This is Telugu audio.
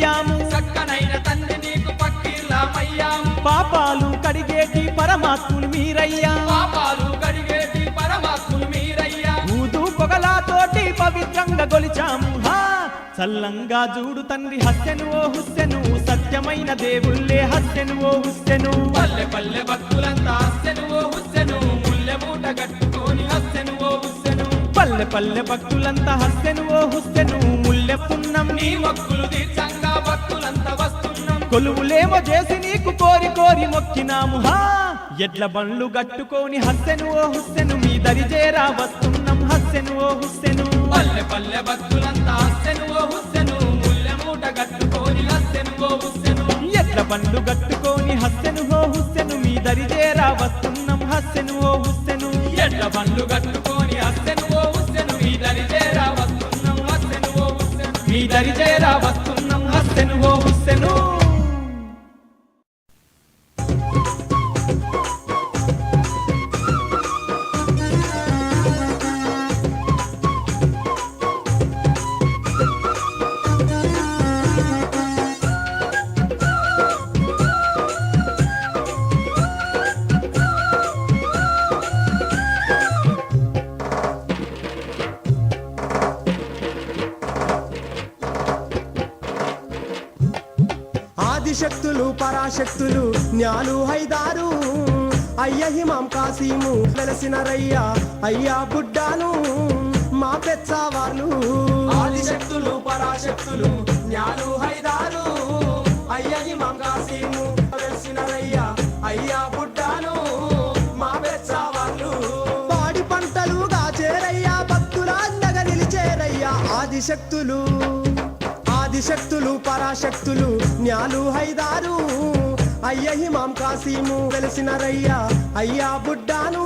చక్కనైన తండ్రి నీకు పక్కీర్లమయ్యాము. పాపాలు కడిగేటి పరమాత్ములు మీరయ్యా, పాపాలు కడిగేటి పరమాత్ములు మీరయ్యా. ఊదు పొగలాతోటి పవిత్రంగా గొలిచాము. చల్లంగా చూడు తండ్రి హస్సెను ఓ హుస్సెను, సత్యమైన దేవుళ్ళే హస్సెను ఓ హుస్సెను. పల్లె పల్లె భక్తులంతా హస్సెను ఓ హుస్సెను, ముల్లె మూట కట్టుకొని హస్సెను ఓ హుస్సెను. పల్లె పల్లె భక్తులంతా హస్సెను ఓ హుస్సెను, ముల్లె పున్నం నీ మొక్కులు తీర్చంగా భక్తులంతా వస్తున్నాం. కొలువులేమో చేసి నీకు కోరి కోరి మొక్కినాము. ఎడ్ల బండ్లు గట్టుకొని హస్సెను ఓ హుస్సెను, మీ దరిజేరా వస్తున్నాం హస్సెను ఓ హుస్సెను. పల్లె పల్లె భక్తులంతా హస్సెను ఓ హుస్సెను, ముల్లె మూట కట్టుకొని హస్సెను ఓ హుస్సెను. ఎడ్ల బండ్లు గట్టుకొని హస్సెను ఓ హుస్సెను, మీ దరిజేరా వస్తున్నాం హస్సెను ఓ హుస్సెను. ఎడ్ల బండ్లు కట్టుకొని హస్సెను ఓ హుస్సెను, మీ దరిజేరా వస్తున్నాం హస్సెను ఓ హుస్సెను. మీ దరిజేరా వస్తున్నాం హస్సెను ఓ హుస్సెను. ఆదిశక్తులు పరాశక్తులు జ్ఞాలు హైదారు, అయ్య హిమాం కాసీము వెలసిన రయ్యా అయ్యా బుడ్డాను మా పెచ్చావార్లు. ఆదిశక్తులు పరాశక్తులు జ్ఞాలు హైదారు, అయ్య హిమాం కాసీము వెలసిన రయ్యా అయ్యా బుడ్డాను మా పెచ్చావార్లు. పాడి పంటలుగా చేరయ్యా భక్తులందగా నిలిచేరయ్యా ఆదిశక్తులు. ఆదిశక్తులు పరాశక్తులు జ్ఞాలు హైదారు, అయ్య హిమాం కాసీము వెలసిన రయ్యా అయ్యా బుడ్డాను